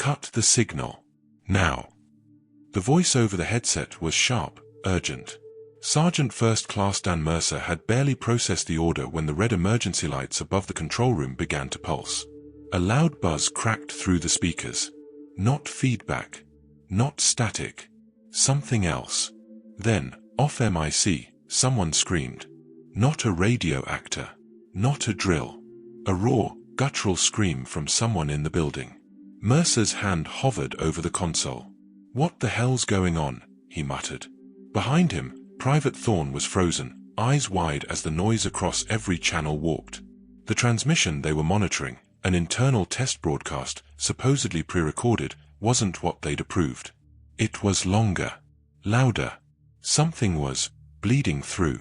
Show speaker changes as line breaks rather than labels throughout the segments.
Cut the signal. Now. The voice over the headset was sharp, urgent. Sergeant First Class Dan Mercer had barely processed the order when the red emergency lights above the control room began to pulse. A loud buzz cracked through the speakers. Not feedback. Not static. Something else. Then, off MIC, someone screamed. Not a radio actor. Not a drill. A raw, guttural scream from someone in the building. Mercer's hand hovered over the console. "What the hell's going on?" he muttered. Behind him, Private Thorne was frozen, eyes wide as the noise across every channel warped. The transmission they were monitoring, an internal test broadcast, supposedly pre-recorded, wasn't what they'd approved. It was longer. Louder. Something was bleeding through.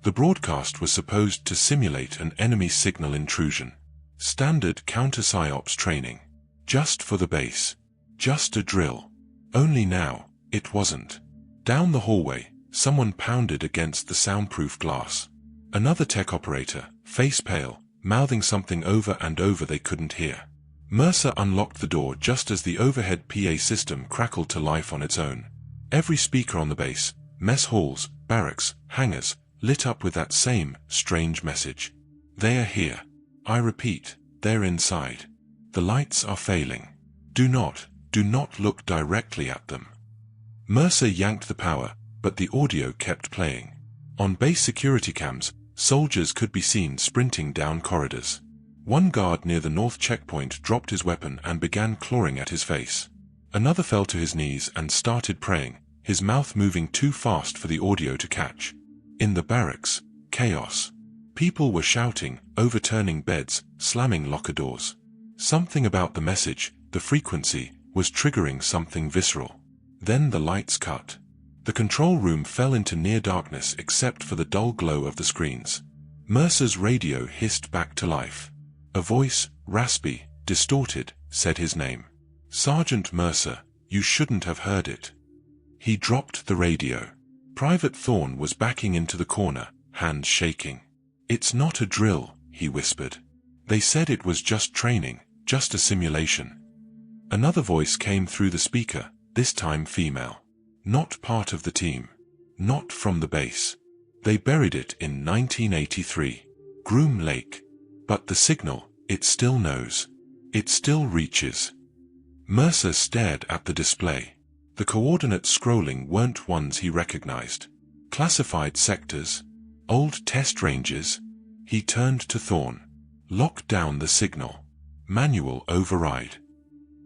The broadcast was supposed to simulate an enemy signal intrusion. Standard counter-psyops training. Just for the base. Just a drill. Only now, it wasn't. Down the hallway, someone pounded against the soundproof glass. Another tech operator, face pale, mouthing something over and over they couldn't hear. Mercer unlocked the door just as the overhead PA system crackled to life on its own. Every speaker on the base, mess halls, barracks, hangars, lit up with that same strange message. They are here. I repeat, they're inside. The lights are failing. Do not look directly at them. Mercer yanked the power, but the audio kept playing. On base security cams, soldiers could be seen sprinting down corridors. One guard near the north checkpoint dropped his weapon and began clawing at his face. Another fell to his knees and started praying, his mouth moving too fast for the audio to catch. In the barracks, chaos. People were shouting, overturning beds, slamming locker doors. Something about the message, the frequency, was triggering something visceral. Then the lights cut. The control room fell into near darkness except for the dull glow of the screens. Mercer's radio hissed back to life. A voice, raspy, distorted, said his name. "Sergeant Mercer, you shouldn't have heard it." He dropped the radio. Private Thorne was backing into the corner, hands shaking. "It's not a drill," he whispered. "They said it was just training, just a simulation." Another voice came through the speaker, this time female. "Not part of the team. Not from the base. They buried it in 1983. Groom Lake. But the signal, it still knows. It still reaches." Mercer stared at the display. The coordinates scrolling weren't ones he recognized. Classified sectors. Old test ranges. He turned to Thorne. "Lock down the signal. Manual override."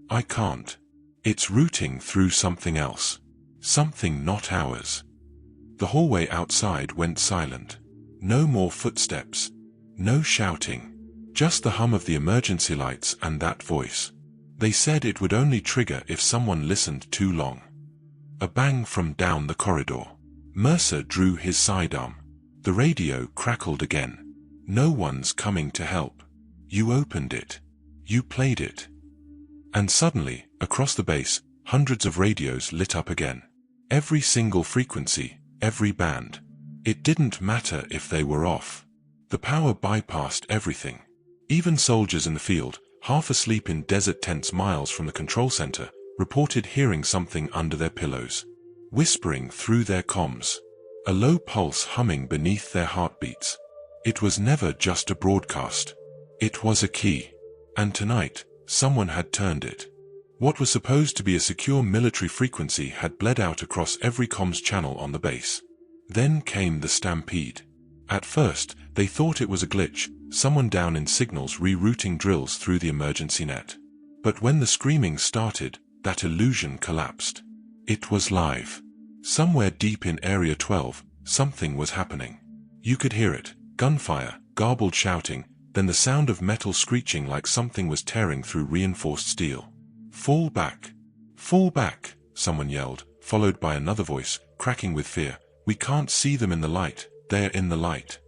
"I can't. It's routing through something else. Something not ours." The hallway outside went silent. No more footsteps. No shouting. Just the hum of the emergency lights and that voice. They said it would only trigger if someone listened too long. A bang from down the corridor. Mercer drew his sidearm. The radio crackled again. "No one's coming to help. You opened it. You played it." And suddenly, across the base, hundreds of radios lit up again. Every single frequency, every band. It didn't matter if they were off. The power bypassed everything. Even soldiers in the field, half asleep in desert tents miles from the control center, reported hearing something under their pillows. Whispering through their comms. A low pulse humming beneath their heartbeats. It was never just a broadcast. It was a key. And tonight, someone had turned it. What was supposed to be a secure military frequency had bled out across every comms channel on the base. Then came the stampede. At first, they thought it was a glitch, someone down in signals rerouting drills through the emergency net. But when the screaming started, that illusion collapsed. It was live. Somewhere deep in Area 12, something was happening. You could hear it, gunfire, garbled shouting, then the sound of metal screeching like something was tearing through reinforced steel. "Fall back! Fall back!" someone yelled, followed by another voice, cracking with fear. "We can't see them in the light, they're in the light."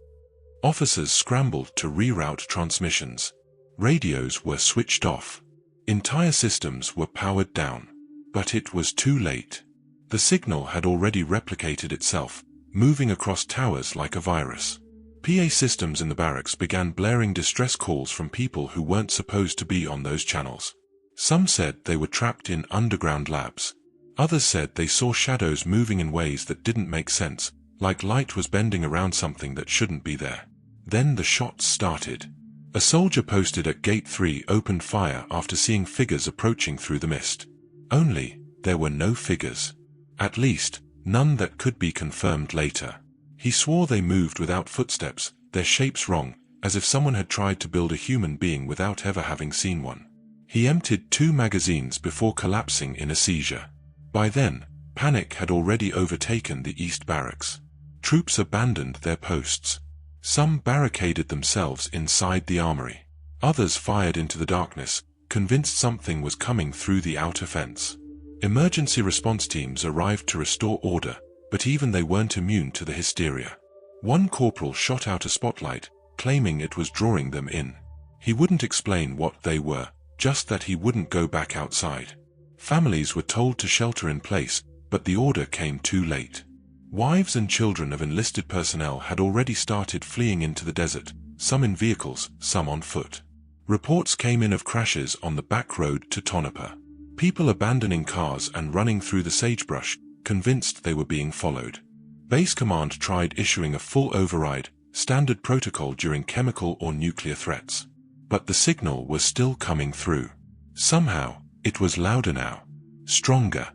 Officers scrambled to reroute transmissions. Radios were switched off. Entire systems were powered down. But it was too late. The signal had already replicated itself, moving across towers like a virus. PA systems in the barracks began blaring distress calls from people who weren't supposed to be on those channels. Some said they were trapped in underground labs. Others said they saw shadows moving in ways that didn't make sense, like light was bending around something that shouldn't be there. Then the shots started. A soldier posted at Gate 3 opened fire after seeing figures approaching through the mist. Only, there were no figures. At least, none that could be confirmed later. He swore they moved without footsteps, their shapes wrong, as if someone had tried to build a human being without ever having seen one. He emptied 2 magazines before collapsing in a seizure. By then, panic had already overtaken the East Barracks. Troops abandoned their posts. Some barricaded themselves inside the armory. Others fired into the darkness, convinced something was coming through the outer fence. Emergency response teams arrived to restore order, but even they weren't immune to the hysteria. One corporal shot out a spotlight, claiming it was drawing them in. He wouldn't explain what they were, just that he wouldn't go back outside. Families were told to shelter in place, but the order came too late. Wives and children of enlisted personnel had already started fleeing into the desert, some in vehicles, some on foot. Reports came in of crashes on the back road to Tonopah. People abandoning cars and running through the sagebrush, convinced they were being followed. Base Command tried issuing a full override, standard protocol during chemical or nuclear threats. But the signal was still coming through. Somehow, it was louder now. Stronger.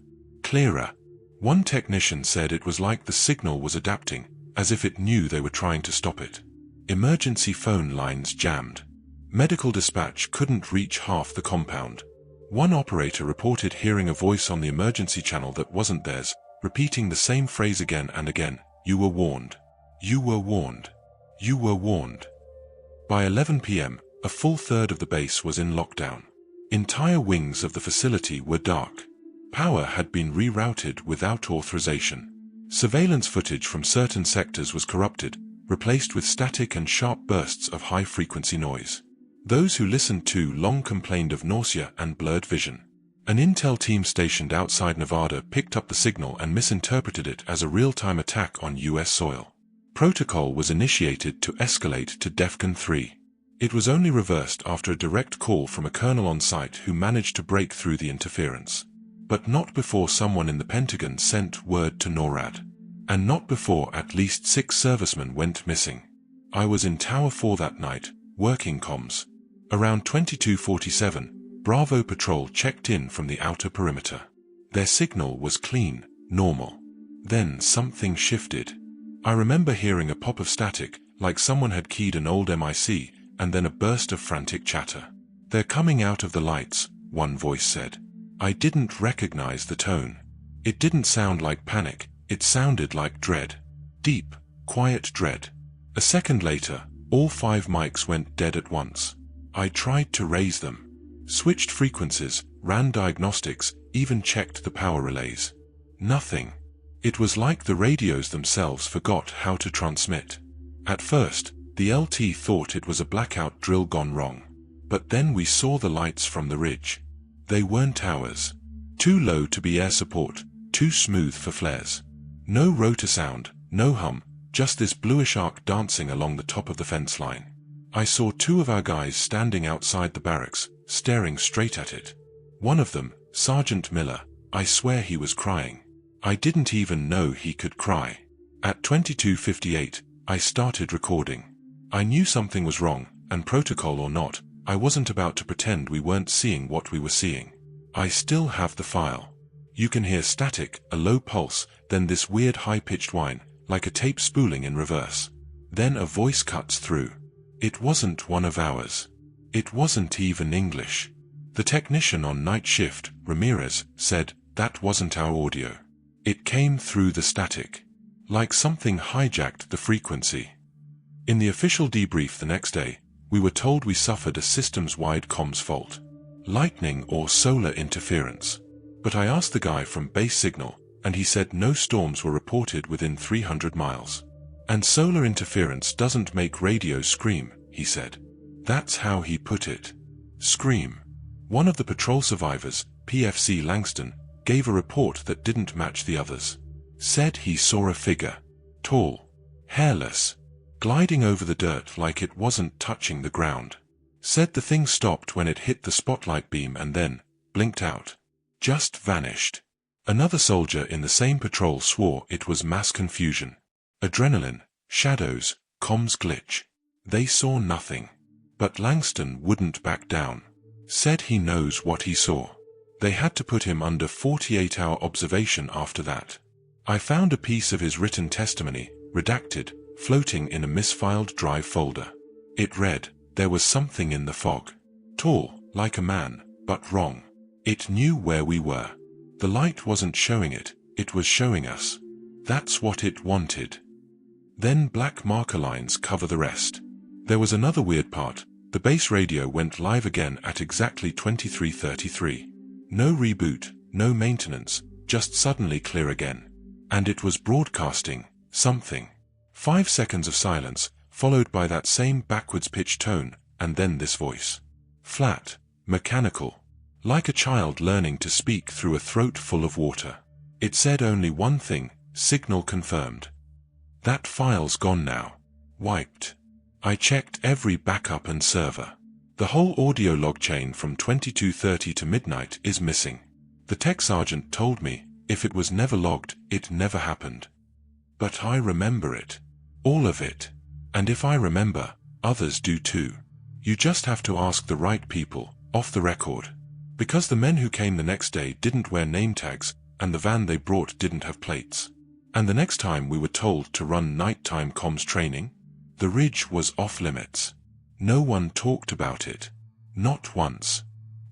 Clearer. One technician said it was like the signal was adapting, as if it knew they were trying to stop it. Emergency phone lines jammed. Medical dispatch couldn't reach half the compound. One operator reported hearing a voice on the emergency channel that wasn't theirs, repeating the same phrase again and again. You were warned. You were warned. You were warned. By 11 p.m., a full third of the base was in lockdown. Entire wings of the facility were dark. Power had been rerouted without authorization. Surveillance footage from certain sectors was corrupted, replaced with static and sharp bursts of high-frequency noise. Those who listened too long complained of nausea and blurred vision. An intel team stationed outside Nevada picked up the signal and misinterpreted it as a real-time attack on U.S. soil. Protocol was initiated to escalate to DEFCON 3. It was only reversed after a direct call from a colonel on site who managed to break through the interference. But not before someone in the Pentagon sent word to NORAD. And not before at least 6 servicemen went missing. I was in Tower 4 that night, working comms. Around 22:47, Bravo Patrol checked in from the outer perimeter. Their signal was clean, normal. Then something shifted. I remember hearing a pop of static, like someone had keyed an old MIC, and then a burst of frantic chatter. They're coming out of the lights, one voice said. I didn't recognize the tone. It didn't sound like panic, it sounded like dread. Deep, quiet dread. A second later, all 5 mics went dead at once. I tried to raise them. Switched frequencies, ran diagnostics, even checked the power relays. Nothing. It was like the radios themselves forgot how to transmit. At first, the LT thought it was a blackout drill gone wrong. But then we saw the lights from the ridge. They weren't ours. Too low to be air support, too smooth for flares. No rotor sound, no hum, just this bluish arc dancing along the top of the fence line. I saw 2 of our guys standing outside the barracks, staring straight at it. One of them, Sergeant Miller, I swear he was crying. I didn't even know he could cry. At 22:58, I started recording. I knew something was wrong, and protocol or not, I wasn't about to pretend we weren't seeing what we were seeing. I still have the file. You can hear static, a low pulse, then this weird high-pitched whine, like a tape spooling in reverse. Then a voice cuts through. It wasn't one of ours. It wasn't even English. The technician on night shift, Ramirez, said, that wasn't our audio. It came through the static. Like something hijacked the frequency. In the official debrief the next day, we were told we suffered a systems-wide comms fault. Lightning or solar interference. But I asked the guy from Base Signal, and he said no storms were reported within 300 miles. And solar interference doesn't make radios scream, he said. That's how he put it. Scream. One of the patrol survivors, PFC Langston, gave a report that didn't match the others. Said he saw a figure. Tall. Hairless. Gliding over the dirt like it wasn't touching the ground. Said the thing stopped when it hit the spotlight beam and then, blinked out. Just vanished. Another soldier in the same patrol swore it was mass confusion. Adrenaline, shadows, comms glitch. They saw nothing. But Langston wouldn't back down. Said he knows what he saw. They had to put him under 48-hour observation after that. I found a piece of his written testimony, redacted, floating in a misfiled drive folder. It read, "There was something in the fog. Tall, like a man, but wrong. It knew where we were. The light wasn't showing it, it was showing us. That's what it wanted." Then black marker lines cover the rest. There was another weird part. The base radio went live again at exactly 23:33. No reboot, no maintenance, just suddenly clear again. And it was broadcasting something. 5 seconds of silence, followed by that same backwards pitch tone, and then this voice. Flat, mechanical. Like a child learning to speak through a throat full of water. It said only one thing, signal confirmed. That file's gone now. Wiped. I checked every backup and server. The whole audio log chain from 22:30 to midnight is missing. The tech sergeant told me, if it was never logged, it never happened. But I remember it. All of it. And if I remember, others do too. You just have to ask the right people, off the record. Because the men who came the next day didn't wear name tags, and the van they brought didn't have plates. And the next time we were told to run nighttime comms training, the ridge was off limits. No one talked about it. Not once.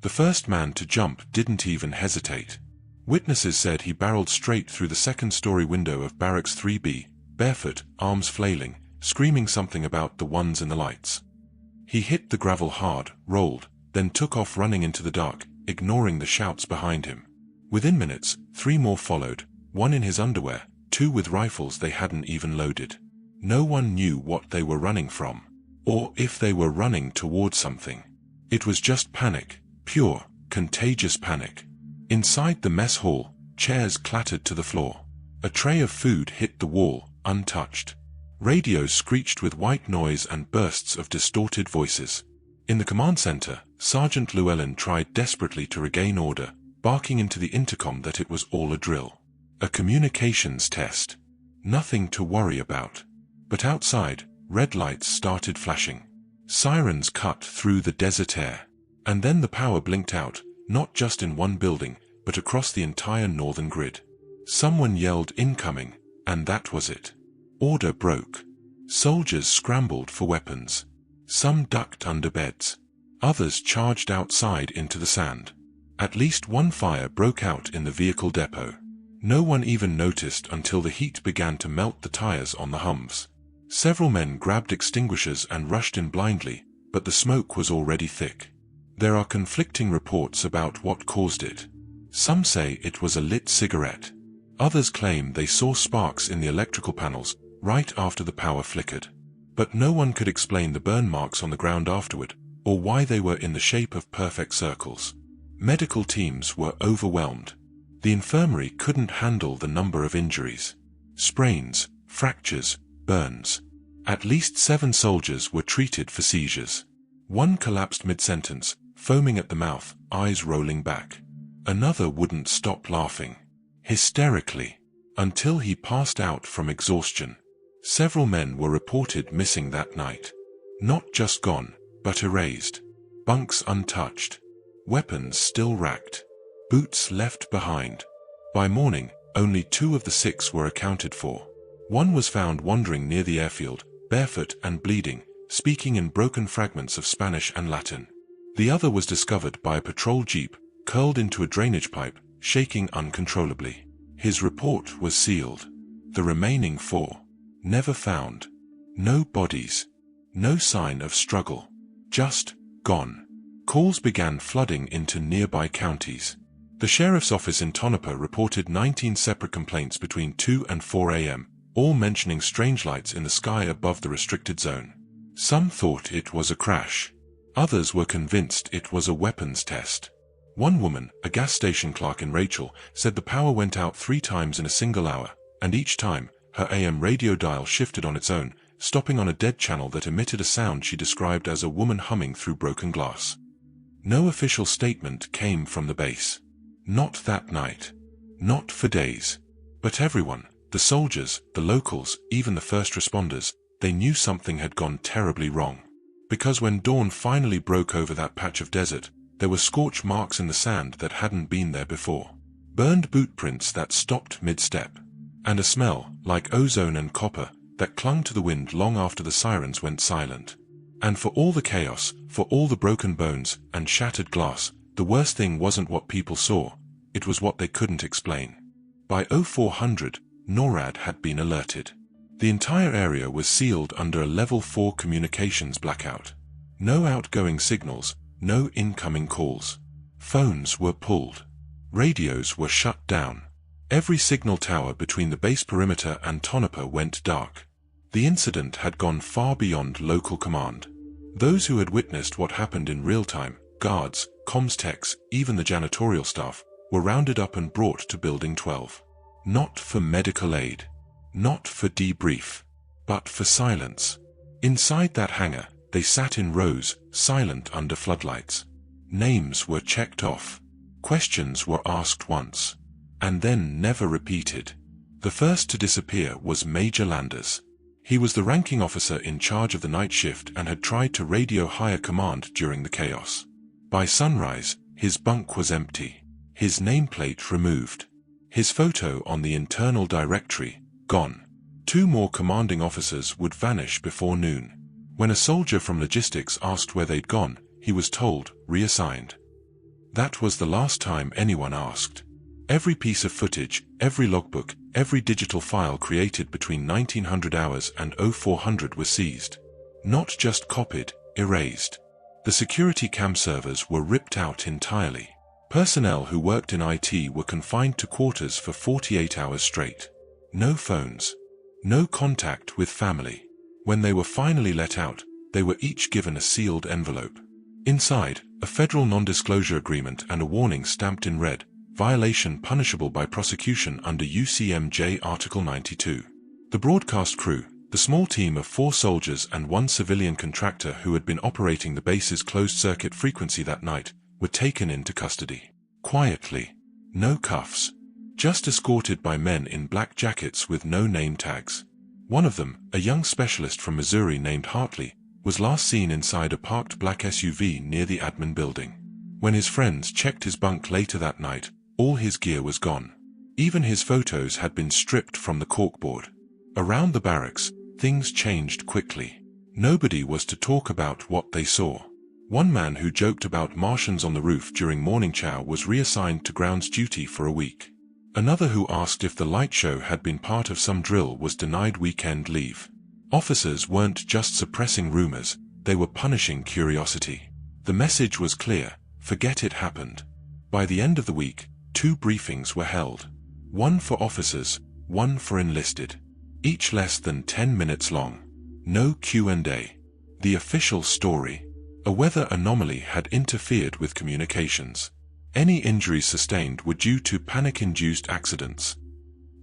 The first man to jump didn't even hesitate. Witnesses said he barreled straight through the second-story window of Barracks 3B, barefoot, arms flailing, screaming something about the ones in the lights. He hit the gravel hard, rolled, then took off running into the dark, ignoring the shouts behind him. Within minutes, 3 more followed, 1 in his underwear, 2 with rifles they hadn't even loaded. No one knew what they were running from, or if they were running towards something. It was just panic, pure, contagious panic. Inside the mess hall, chairs clattered to the floor. A tray of food hit the wall, untouched. Radios screeched with white noise and bursts of distorted voices. In the command center, Sergeant Llewellyn tried desperately to regain order, barking into the intercom that it was all a drill. A communications test. Nothing to worry about. But outside, red lights started flashing. Sirens cut through the desert air. And then the power blinked out, not just in one building, but across the entire northern grid. Someone yelled incoming, and that was it. Order broke. Soldiers scrambled for weapons. Some ducked under beds. Others charged outside into the sand. At least one fire broke out in the vehicle depot. No one even noticed until the heat began to melt the tires on the Humvees. Several men grabbed extinguishers and rushed in blindly, but the smoke was already thick. There are conflicting reports about what caused it. Some say it was a lit cigarette. Others claim they saw sparks in the electrical panels right after the power flickered. But no one could explain the burn marks on the ground afterward, or why they were in the shape of perfect circles. Medical teams were overwhelmed. The infirmary couldn't handle the number of injuries. Sprains, fractures, burns. At least 7 soldiers were treated for seizures. One collapsed mid-sentence, foaming at the mouth, eyes rolling back. Another wouldn't stop laughing. Hysterically. Until he passed out from exhaustion. Several men were reported missing that night. Not just gone, but erased. Bunks untouched. Weapons still racked. Boots left behind. By morning, only 2 of the 6 were accounted for. One was found wandering near the airfield, barefoot and bleeding, speaking in broken fragments of Spanish and Latin. The other was discovered by a patrol jeep, curled into a drainage pipe, shaking uncontrollably. His report was sealed. The remaining 4. Never found. No bodies. No sign of struggle. Just gone. Calls began flooding into nearby counties. The sheriff's office in Tonopah reported 19 separate complaints between 2 and 4 a.m., all mentioning strange lights in the sky above the restricted zone. Some thought it was a crash. Others were convinced it was a weapons test. One woman, a gas station clerk in Rachel, said the power went out 3 times in a single hour, and each time, her AM radio dial shifted on its own, stopping on a dead channel that emitted a sound she described as a woman humming through broken glass. No official statement came from the base. Not that night. Not for days. But everyone, the soldiers, the locals, even the first responders, they knew something had gone terribly wrong. Because when dawn finally broke over that patch of desert, there were scorch marks in the sand that hadn't been there before. Burned boot prints that stopped mid-step. And a smell, like ozone and copper, that clung to the wind long after the sirens went silent. And for all the chaos, for all the broken bones and shattered glass, the worst thing wasn't what people saw, it was what they couldn't explain. By 0400, NORAD had been alerted. The entire area was sealed under a level 4 communications blackout. No outgoing signals, no incoming calls. Phones were pulled. Radios were shut down. Every signal tower between the base perimeter and Tonopah went dark. The incident had gone far beyond local command. Those who had witnessed what happened in real time, guards, comms techs, even the janitorial staff, were rounded up and brought to Building 12. Not for medical aid. Not for debrief. But for silence. Inside that hangar, they sat in rows, silent under floodlights. Names were checked off. Questions were asked once. And then never repeated. The first to disappear was Major Landers. He was the ranking officer in charge of the night shift and had tried to radio higher command during the chaos. By sunrise, his bunk was empty. His nameplate removed. His photo on the internal directory, gone. 2 more commanding officers would vanish before noon. When a soldier from logistics asked where they'd gone, he was told, reassigned. That was the last time anyone asked. Every piece of footage, every logbook, every digital file created between 1900 hours and 0400 was seized. Not just copied, erased. The security cam servers were ripped out entirely. Personnel who worked in IT were confined to quarters for 48 hours straight. No phones. No contact with family. When they were finally let out, they were each given a sealed envelope. Inside, a federal non-disclosure agreement and a warning stamped in red, violation punishable by prosecution under UCMJ Article 92. The broadcast crew, the small team of 4 soldiers and 1 civilian contractor who had been operating the base's closed-circuit frequency that night, were taken into custody. Quietly. No cuffs. Just escorted by men in black jackets with no name tags. One of them, a young specialist from Missouri named Hartley, was last seen inside a parked black SUV near the admin building. When his friends checked his bunk later that night, all his gear was gone. Even his photos had been stripped from the corkboard. Around the barracks, things changed quickly. Nobody was to talk about what they saw. One man who joked about Martians on the roof during morning chow was reassigned to grounds duty for a week. Another who asked if the light show had been part of some drill was denied weekend leave. Officers weren't just suppressing rumors, they were punishing curiosity. The message was clear, forget it happened. By the end of the week, 2 briefings were held. One for officers, one for enlisted. Each less than 10 minutes long. No Q&A. The official story. A weather anomaly had interfered with communications. Any injuries sustained were due to panic-induced accidents.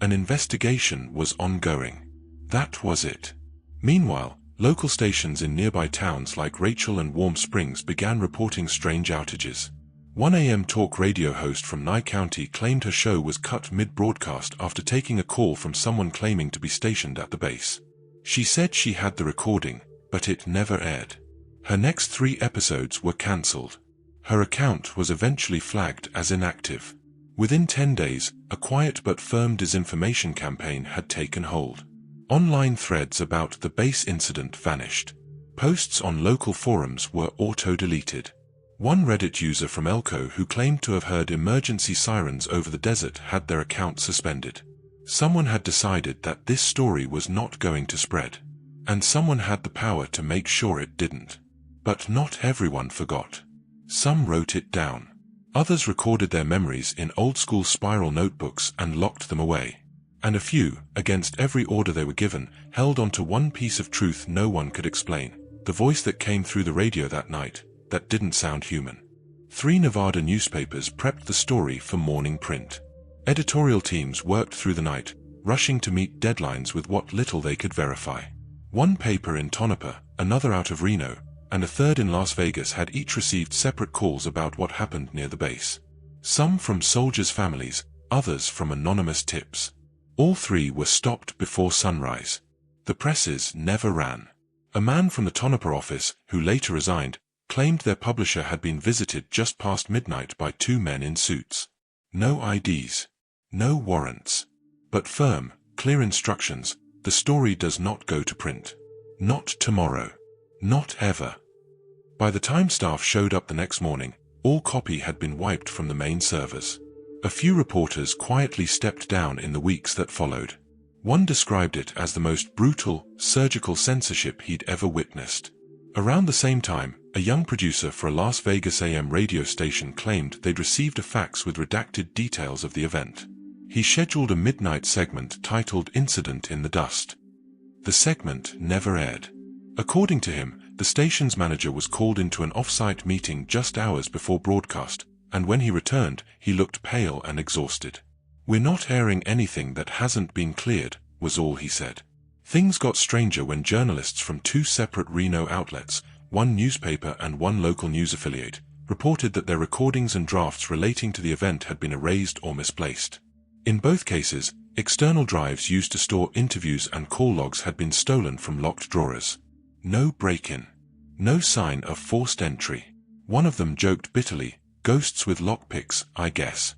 An investigation was ongoing. That was it. Meanwhile, local stations in nearby towns like Rachel and Warm Springs began reporting strange outages. 1 a.m. talk radio host from Nye County claimed her show was cut mid-broadcast after taking a call from someone claiming to be stationed at the base. She said she had the recording, but it never aired. Her next 3 episodes were cancelled. Her account was eventually flagged as inactive. Within 10 days, a quiet but firm disinformation campaign had taken hold. Online threads about the base incident vanished. Posts on local forums were auto-deleted. One Reddit user from Elko who claimed to have heard emergency sirens over the desert had their account suspended. Someone had decided that this story was not going to spread. And someone had the power to make sure it didn't. But not everyone forgot. Some wrote it down. Others recorded their memories in old-school spiral notebooks and locked them away. And a few, against every order they were given, held onto one piece of truth no one could explain. The voice that came through the radio that night, that didn't sound human. 3 Nevada newspapers prepped the story for morning print. Editorial teams worked through the night, rushing to meet deadlines with what little they could verify. One paper in Tonopah, another out of Reno, and a third in Las Vegas had each received separate calls about what happened near the base. Some from soldiers' families, others from anonymous tips. All three were stopped before sunrise. The presses never ran. A man from the Tonopah office, who later resigned, claimed their publisher had been visited just past midnight by two men in suits. No IDs. No warrants. But firm, clear instructions: the story does not go to print. Not tomorrow. Not ever. By the time staff showed up the next morning, all copy had been wiped from the main servers. A few reporters quietly stepped down in the weeks that followed. One described it as the most brutal, surgical censorship he'd ever witnessed. Around the same time, a young producer for a Las Vegas AM radio station claimed they'd received a fax with redacted details of the event. He scheduled a midnight segment titled Incident in the Dust. The segment never aired. According to him, the station's manager was called into an off-site meeting just hours before broadcast, and when he returned, he looked pale and exhausted. "We're not airing anything that hasn't been cleared," was all he said. Things got stranger when journalists from two separate Reno outlets, one newspaper and one local news affiliate, reported that their recordings and drafts relating to the event had been erased or misplaced. In both cases, external drives used to store interviews and call logs had been stolen from locked drawers. No break-in. No sign of forced entry. One of them joked bitterly, "Ghosts with lockpicks, I guess."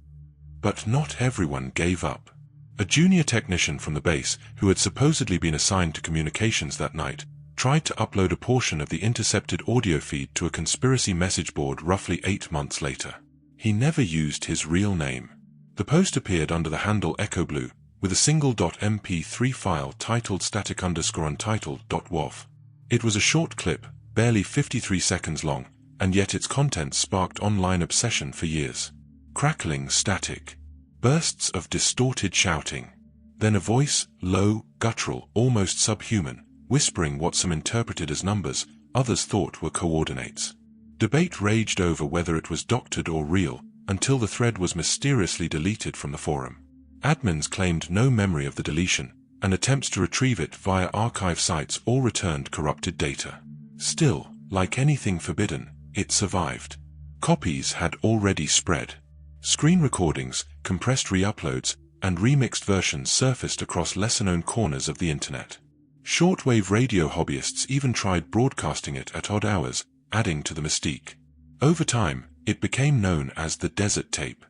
But not everyone gave up. A junior technician from the base, who had supposedly been assigned to communications that night, tried to upload a portion of the intercepted audio feed to a conspiracy message board roughly 8 months later. He never used his real name. The post appeared under the handle Echo Blue, with a single .mp3 file titled static_untitled.wav. It was a short clip, barely 53 seconds long, and yet its contents sparked online obsession for years. Crackling static. Bursts of distorted shouting. Then a voice, low, guttural, almost subhuman, whispering what some interpreted as numbers, others thought were coordinates. Debate raged over whether it was doctored or real, until the thread was mysteriously deleted from the forum. Admins claimed no memory of the deletion, and attempts to retrieve it via archive sites all returned corrupted data. Still, like anything forbidden, it survived. Copies had already spread. Screen recordings, compressed re-uploads, and remixed versions surfaced across lesser-known corners of the internet. Shortwave radio hobbyists even tried broadcasting it at odd hours, adding to the mystique. Over time, it became known as the Desert Tape.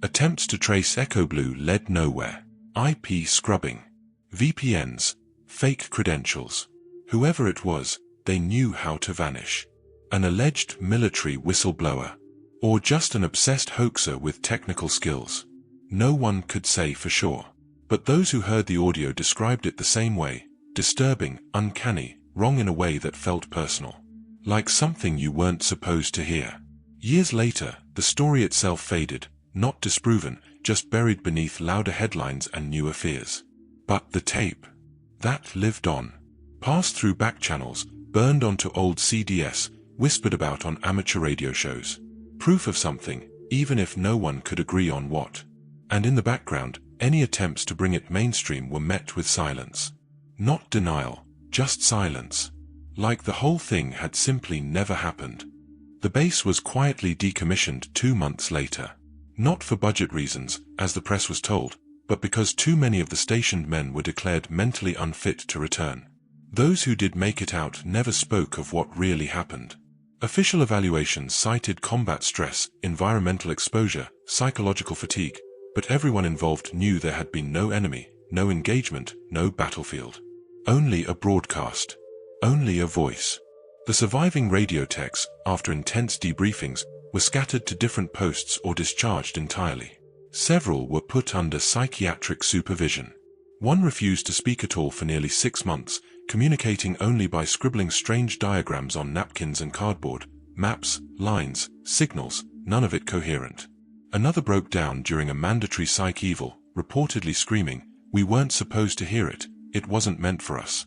Attempts to trace Echo Blue led nowhere. IP scrubbing. VPNs. Fake credentials. Whoever it was, they knew how to vanish. An alleged military whistleblower. Or just an obsessed hoaxer with technical skills. No one could say for sure. But those who heard the audio described it the same way: disturbing, uncanny, wrong in a way that felt personal. Like something you weren't supposed to hear. Years later, the story itself faded, not disproven, just buried beneath louder headlines and newer fears. But the tape. That lived on. Passed through back channels, burned onto old CDs, whispered about on amateur radio shows. Proof of something, even if no one could agree on what. And in the background, any attempts to bring it mainstream were met with silence. Not denial, just silence. Like the whole thing had simply never happened. The base was quietly decommissioned 2 months later. Not for budget reasons, as the press was told, but because too many of the stationed men were declared mentally unfit to return. Those who did make it out never spoke of what really happened. Official evaluations cited combat stress, environmental exposure, psychological fatigue, but everyone involved knew there had been no enemy, no engagement, no battlefield. Only a broadcast. Only a voice. The surviving radio techs, after intense debriefings, were scattered to different posts or discharged entirely. Several were put under psychiatric supervision. One refused to speak at all for nearly 6 months, communicating only by scribbling strange diagrams on napkins and cardboard, maps, lines, signals, none of it coherent. Another broke down during a mandatory psych eval, reportedly screaming, "We weren't supposed to hear it, it wasn't meant for us."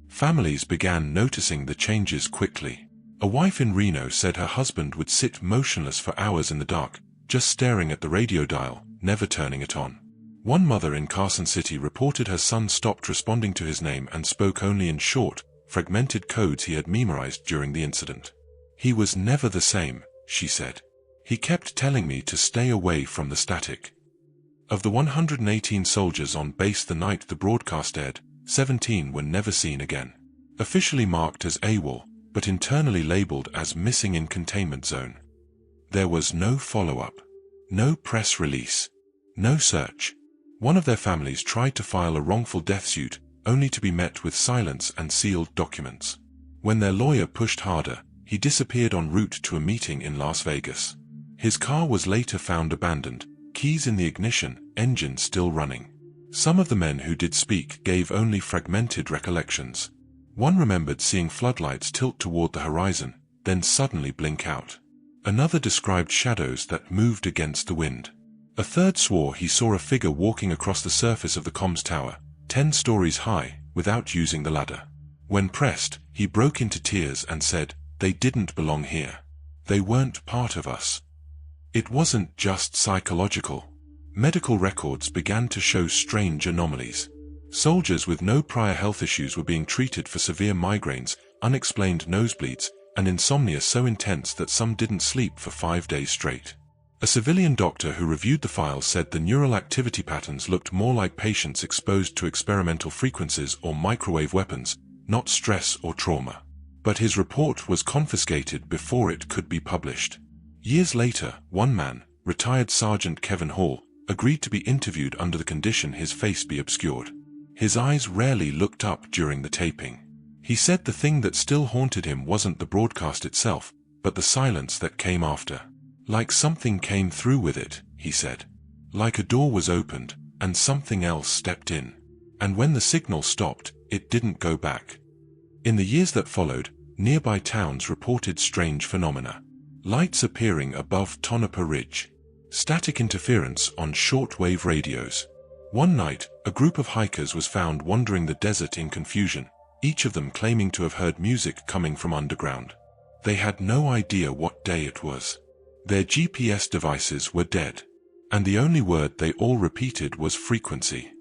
Families began noticing the changes quickly. A wife in Reno said her husband would sit motionless for hours in the dark, just staring at the radio dial, never turning it on. One mother in Carson City reported her son stopped responding to his name and spoke only in short, fragmented codes he had memorized during the incident. "He was never the same," she said. "He kept telling me to stay away from the static." Of the 118 soldiers on base the night the broadcast aired, 17 were never seen again. Officially marked as AWOL, but internally labeled as missing in containment zone. There was no follow-up, no press release, no search. One of their families tried to file a wrongful death suit, only to be met with silence and sealed documents. When their lawyer pushed harder, he disappeared en route to a meeting in Las Vegas. His car was later found abandoned, keys in the ignition, engine still running. Some of the men who did speak gave only fragmented recollections. One remembered seeing floodlights tilt toward the horizon, then suddenly blink out. Another described shadows that moved against the wind. A third swore he saw a figure walking across the surface of the comms tower, 10 stories high, without using the ladder. When pressed, he broke into tears and said, "They didn't belong here. They weren't part of us." It wasn't just psychological. Medical records began to show strange anomalies. Soldiers with no prior health issues were being treated for severe migraines, unexplained nosebleeds, and insomnia so intense that some didn't sleep for 5 days straight. A civilian doctor who reviewed the files said the neural activity patterns looked more like patients exposed to experimental frequencies or microwave weapons, not stress or trauma. But his report was confiscated before it could be published. Years later, one man, retired Sergeant Kevin Hall, agreed to be interviewed under the condition his face be obscured. His eyes rarely looked up during the taping. He said the thing that still haunted him wasn't the broadcast itself, but the silence that came after. Like something came through with it, he said. Like a door was opened, and something else stepped in. And when the signal stopped, it didn't go back. In the years that followed, nearby towns reported strange phenomena. Lights appearing above Tonopah Ridge. Static interference on shortwave radios. One night, a group of hikers was found wandering the desert in confusion, each of them claiming to have heard music coming from underground. They had no idea what day it was. Their GPS devices were dead, and the only word they all repeated was frequency.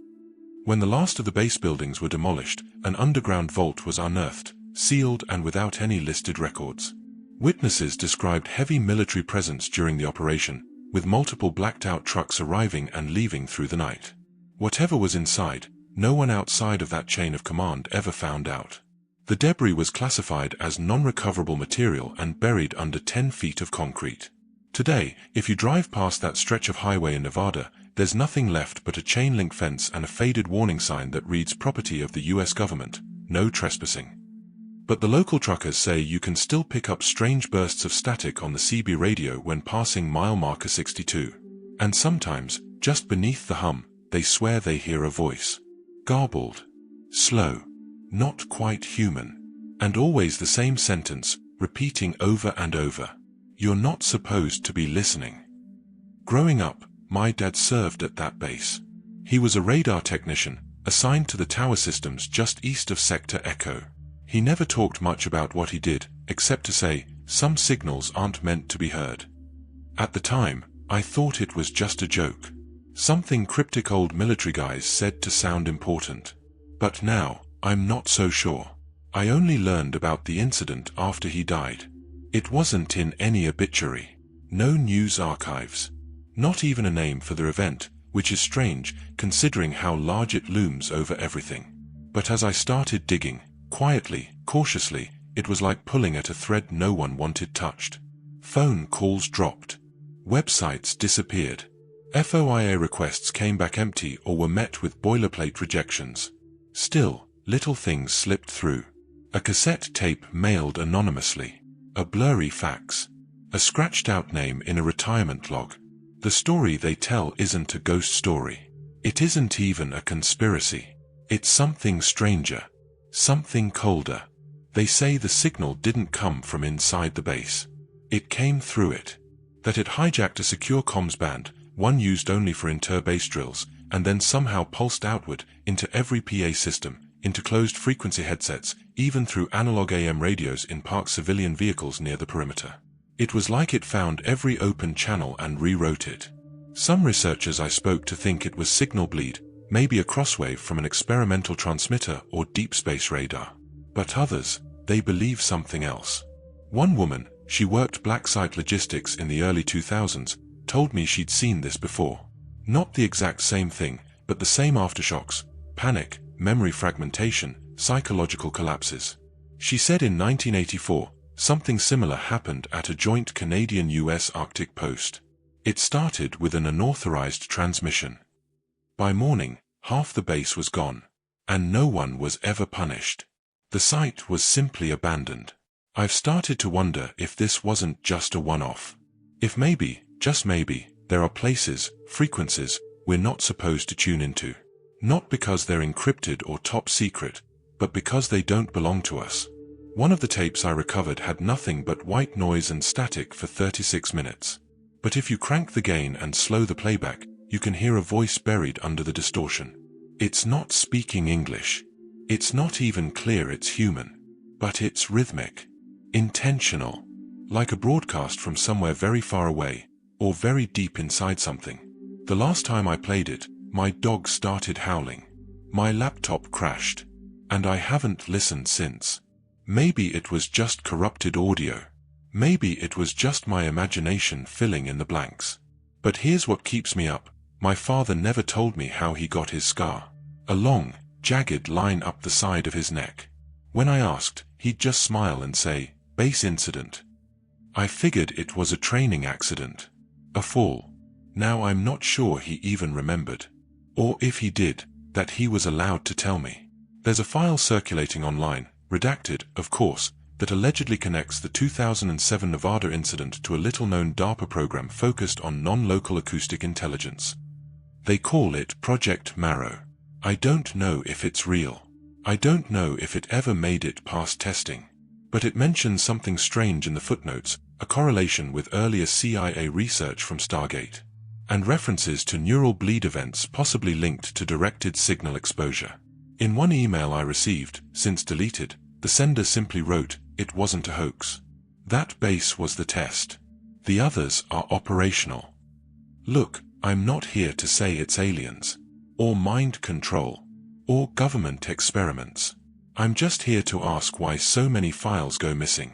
When the last of the base buildings were demolished, an underground vault was unearthed, sealed and without any listed records. Witnesses described heavy military presence during the operation, with multiple blacked-out trucks arriving and leaving through the night. Whatever was inside, no one outside of that chain of command ever found out. The debris was classified as non-recoverable material and buried under 10 feet of concrete. Today, if you drive past that stretch of highway in Nevada, there's nothing left but a chain-link fence and a faded warning sign that reads "Property of the U.S. government, no trespassing." But the local truckers say you can still pick up strange bursts of static on the CB radio when passing mile marker 62. And sometimes, just beneath the hum, they swear they hear a voice. Garbled. Slow. Not quite human. And always the same sentence, repeating over and over. "You're not supposed to be listening." Growing up, my dad served at that base. He was a radar technician, assigned to the tower systems just east of Sector Echo. He never talked much about what he did, except to say, "Some signals aren't meant to be heard." At the time, I thought it was just a joke. Something cryptic old military guys said to sound important. But now, I'm not so sure. I only learned about the incident after he died. It wasn't in any obituary. No news archives. Not even a name for the event, which is strange, considering how large it looms over everything. But as I started digging, quietly, cautiously, it was like pulling at a thread no one wanted touched. Phone calls dropped. Websites disappeared. FOIA requests came back empty or were met with boilerplate rejections. Still, little things slipped through. A cassette tape mailed anonymously. A blurry fax. A scratched-out name in a retirement log. The story they tell isn't a ghost story. It isn't even a conspiracy. It's something stranger. Something colder. They say the signal didn't come from inside the base. It came through it. That it hijacked a secure comms band, one used only for inter-base drills, and then somehow pulsed outward into every PA system, into closed frequency headsets, even through analog AM radios in parked civilian vehicles near the perimeter. It was like it found every open channel and rewrote it. Some researchers I spoke to think it was signal bleed, maybe a crosswave from an experimental transmitter or deep space radar. But others, they believe something else. One woman, she worked black site logistics in the early 2000s, told me she'd seen this before. Not the exact same thing, but the same aftershocks, panic, memory fragmentation, psychological collapses. She said in 1984, something similar happened at a joint Canadian-US Arctic post. It started with an unauthorized transmission. By morning, half the base was gone, and no one was ever punished. The site was simply abandoned. I've started to wonder if this wasn't just a one-off. If maybe, just maybe, there are places, frequencies, we're not supposed to tune into. Not because they're encrypted or top secret, but because they don't belong to us. One of the tapes I recovered had nothing but white noise and static for 36 minutes. But if you crank the gain and slow the playback, you can hear a voice buried under the distortion. It's not speaking English. It's not even clear it's human. But it's rhythmic. Intentional. Like a broadcast from somewhere very far away, or very deep inside something. The last time I played it, my dog started howling. My laptop crashed. And I haven't listened since. Maybe it was just corrupted audio. Maybe it was just my imagination filling in the blanks. But here's what keeps me up. My father never told me how he got his scar. A long, jagged line up the side of his neck. When I asked, he'd just smile and say, "Base incident." I figured it was a training accident. A fall. Now I'm not sure he even remembered. Or if he did, that he was allowed to tell me. There's a file circulating online, redacted, of course, that allegedly connects the 2007 Nevada incident to a little-known DARPA program focused on non-local acoustic intelligence. They call it Project Marrow. I don't know if it's real. I don't know if it ever made it past testing. But it mentions something strange in the footnotes, a correlation with earlier CIA research from Stargate, and references to neural bleed events possibly linked to directed signal exposure. In one email I received, since deleted, the sender simply wrote, "It wasn't a hoax. That base was the test. The others are operational." Look, I'm not here to say it's aliens, or mind control, or government experiments. I'm just here to ask why so many files go missing.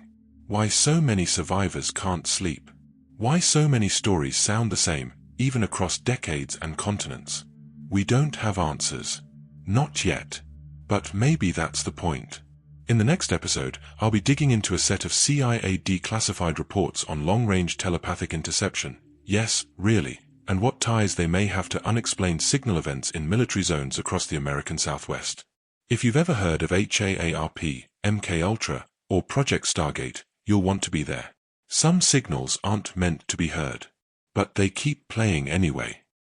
Why so many survivors can't sleep. Why so many stories sound the same, even across decades and continents. We don't have answers. Not yet. But maybe that's the point. In the next episode, I'll be digging into a set of CIA declassified reports on long-range telepathic interception. Yes, really. And what ties they may have to unexplained signal events in military zones across the American Southwest. If you've ever heard of HAARP, MKUltra, or Project Stargate, you'll want to be there. Some signals aren't meant to be heard. But they keep playing anyway.